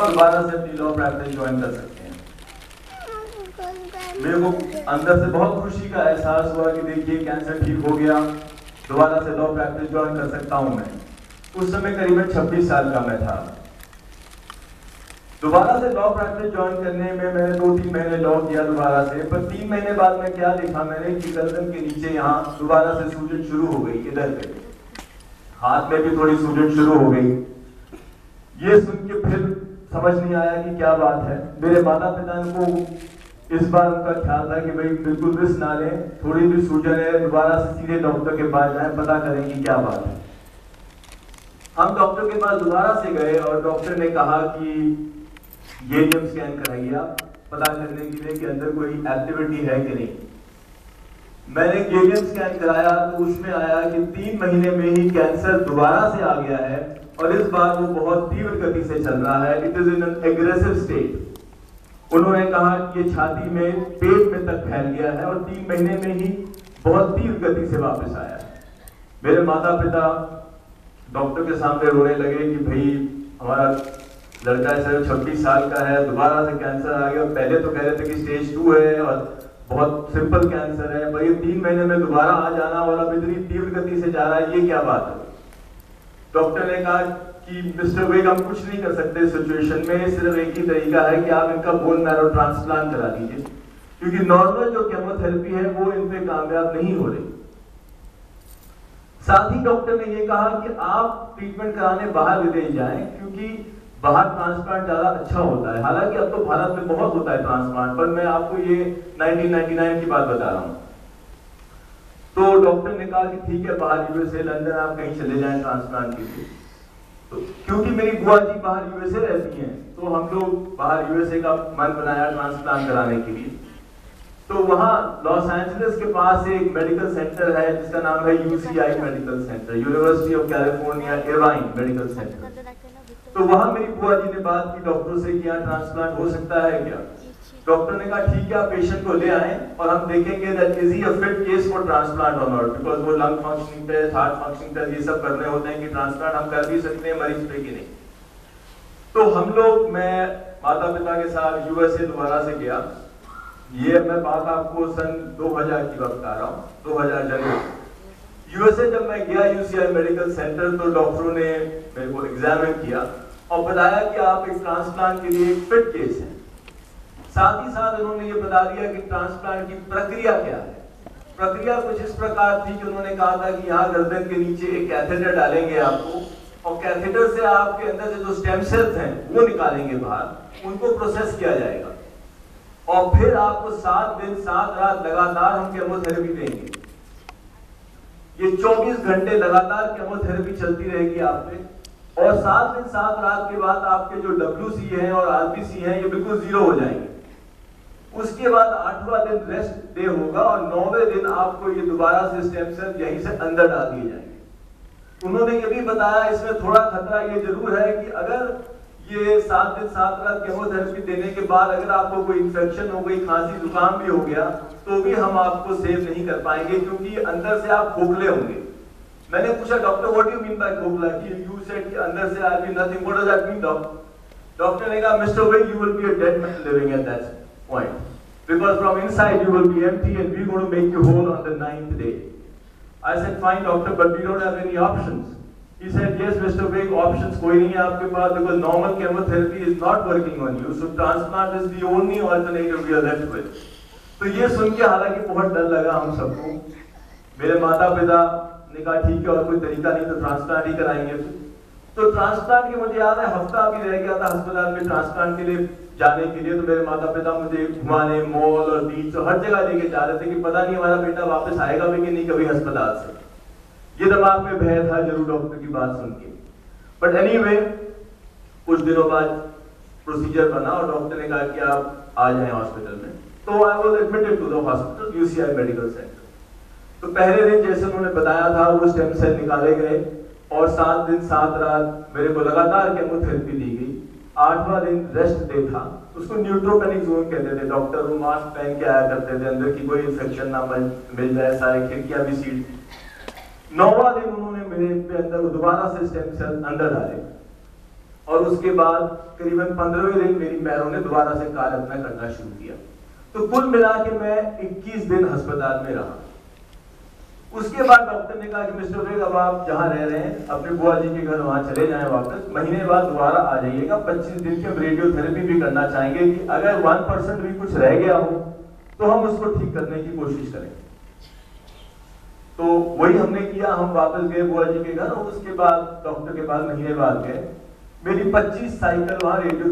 दोबारा से अपनी लॉ प्रैक्टिस ज्वाइन कर सकते हैं। मेरे को अंदर से बहुत खुशी का एहसास हुआ कि देखिए कैंसर ठीक हो गया, दोबारा से लॉ प्रैक्टिस ज्वाइन कर सकता हूं मैं। उस समय करीबन 26 साल का मैं था। दोबारा से लॉ प्रैक्टिस ज्वाइन करने में मैंने 2-3 महीने लॉ किया दोबारा से, पर 3 महीने बाद में क्या देखा मैंने कि गर्दन के नीचे यहाँ दोबारा से सूजन शुरू हो गई, इधर पे हाथ में भी थोड़ी सूजन शुरू हो गई। ये सुन के फिर समझ नहीं आया कि क्या बात है। मेरे माता पिता को इस बार उनका ख्याल था कि भाई बिल्कुल रिस्क ना लें, थोड़ी भी सूजन है दोबारा से सीधे डॉक्टर के पास जाएं, पता करें कि क्या बात है। हम डॉक्टर के पास दोबारा से गए और डॉक्टर ने कहा कि गैलियम स्कैन कराइए आप, पता करने के लिए कि अंदर कोई एक्टिविटी है कि नहीं। मैंने गैलियम स्कैन कराया तो उसमें आया कि 3 महीने में ही कैंसर दोबारा से आ गया है और इस बार वो बहुत तीव्र गति से चल रहा है। It is in an aggressive state. उन्होंने कहा कि ये छाती में, पेट में तक फैल गया है और 3 महीने में ही बहुत तीव्र गति से वापस आया है। मेरे माता पिता डॉक्टर के सामने रोने लगे कि भाई हमारा लड़का ऐसा 26 साल का है, दोबारा से कैंसर आ गया। पहले तो कह रहे थे कि स्टेज 2 है और बहुत सिंपल कैंसर है, भाई 3 महीने में दोबारा आ जाना और अब इतनी तीव्र गति से जा रहा है, ये क्या बात है। डॉक्टर ने कहा कि मिस्टर वेग हम कुछ नहीं कर सकते इस सिचुएशन में, सिर्फ एक ही तरीका है कि आप इनका बोन मैरो ट्रांसप्लांट करा दीजिए, क्योंकि नॉर्मल जो केमोथेरेपी है वो इन पे कामयाब नहीं हो रही। साथ ही डॉक्टर ने ये कहा कि आप ट्रीटमेंट कराने बाहर विदेश जाएं, क्योंकि बाहर ट्रांसप्लांट ज्यादा अच्छा होता है। हालांकि अब तो भारत में बहुत होता है ट्रांसप्लांट, पर मैं आपको ये 1999 की बात बता रहा हूं। तो डॉक्टर ने कहा कि ठीक है बाहर यूएसए, लंदन आप कहीं चले जाएं ट्रांसप्लांट के लिए। तो क्योंकि मेरी बुआ जी बाहर यूएसए रहती हैं, तो हम लोग बाहर यूएसए का मन बनाया ट्रांसप्लांट कराने के लिए। तो वहां लॉस एंजलिस के पास एक मेडिकल सेंटर है जिसका नाम है UCI medical centre, university of California Irvine medical centre. तो वहां मेरी बुआ जी ने बात की डॉक्टर से कि यहाँ ट्रांसप्लांट हो सकता है क्या। डॉक्टर ने कहा ठीक है आप पेशेंट को ले आए और हम देखेंगे that is he a fit case for transplant और नॉट, बिकॉज वो lung functioning test, heart functioning test ये सब करने होते हैं कि ट्रांसप्लांट हम कर भी सकते हैं मरीज पे कि नहीं। तो हम लोग, मैं माता पिता के साथ यूएसए दोबारा से गया। ये मैं बात आपको सन 2000 की बात बता रहा हूँ, 2000 जनवरी। यूएसए जब मैं गया यूसीआई मेडिकल सेंटर, तो डॉक्टरों ने मेरे को एग्जामिन किया और बताया कि आप एक ट्रांसप्लांट के लिए एक फिट केस है। साथ ही साथ उन्होंने ये बता दिया कि ट्रांसप्लांट की प्रक्रिया क्या है। प्रक्रिया कुछ इस प्रकार थी कि उन्होंने कहा था कि यहाँ गर्दन के नीचे एक कैथेटर डालेंगे आपको, और कैथेटर से आपके अंदर से जो स्टेम सेल्स हैं वो निकालेंगे बाहर, उनको प्रोसेस किया जाएगा और फिर आपको 7 दिन 7 रात लगातार हम केमोथेरेपी देंगे। ये 24 घंटे लगातार केमोथेरेपी चलती रहेगी आप पे, और 7 दिन 7 रात के बाद आपके जो WC हैं और RBC हैं ये बिल्कुल 0 हो जाएंगे। उसके बाद 8वां दिन रेस्ट डे होगा और 9वें दिन आपको ये दोबारा से स्टेम सेल यहीं से अंदर डाल दिए जाएंगे। उन्होंने ये भी बताया इसमें थोड़ा खतरा ये जरूर है कि अगर ये 7 दिन 7 रात केमोथेरेपी देने के बाद अगर आपको कोई इंफेक्शन हो गई, खांसी जुकाम भी हो गया, तो भी हम आपको सेव नहीं कर पाएंगे, क्योंकि अंदर से आप खोखले होंगे। मैंने पूछा doctor what do you mean by खोखला, कि यू सेड कि अंदर से I be nothing, what does that mean doctor ने कहा mister Wegg you will be a dead man living at that point, because from inside you will be empty and we're going to make you whole on the 9th day. I said fine doctor, but we don't have any options. He said yes Mr. Vig, options कोई नहीं है आपके पास, because normal chemotherapy is not working on you, so transplant is the only alternative we are left with. तो ये सुन के हालांकि बहुत डर लगा हम सबको। मेरे माता पिता ने कहा ठीक है और कोई तरीका नहीं तो ट्रांसप्लांट ही कराएंगे। तो ट्रांसप्लांट के मुझे याद है हफ्ता भी रह गया था अस्पताल में ट्रांसप्लांट के लिए जाने के लिए। तो मेरे माता पिता मुझे घुमाने मॉल और बीच और हर जगह लेके जा रहे थे कि पता नहीं हमारा बेटा वापस आएगा भी कि नहीं कभी अस्पताल से। ये दिमाग में भय था जरूर डॉक्टर की बात सुन के। बट एनीवे कुछ दिनों बाद प्रोसीजर बना और डॉक्टर ने कहा कि आप आ जाएं हॉस्पिटल में। तो I was admitted to the hospital UCI medical centre. तो पहले दिन जैसे उन्होंने बताया था वो स्टेम सेल निकाले गए और 7 दिन 7 रात मेरे को लगातार केमोथेरेपी दी गई। 8वां दिन रेस्ट डे था, उसको न्यूट्रोपेनिक जोन कहते थे। डॉक्टर वो मास्क पहन के आया करते थे, अंदर की कोई इंफेक्शन ना मिल जाए, सारे खिड़कियां भी सील। 9वां दिन उन्होंने मेरे पे अंदर दोबारा से स्टेम सेल अंदर डाले और उसके बाद करीबन 15वें दिन मेरी पैरों ने दोबारा से कार्य अपना करना शुरू किया। तो कुल मिला के मैं 21 दिन अस्पताल में रहा। उसके बाद डॉक्टर ने कहा कि मिस्टर वेग, अब आप जहां रह रहे हैं अपने बुआ जी के घर वहां चले जाएं वापस, महीने बाद दोबारा आ जाइएगा। 25 दिन की हम रेडियोथेरेपी भी करना चाहेंगे कि अगर 1% भी कुछ रह गया हो तो हम उसको ठीक करने की कोशिश करें। तो वही हमने किया। हम वापस गए बुआ जी के घर और उसके बाद डॉक्टर के पास महीने बाद गए। मेरी 25 साइकिल वहां रेडियो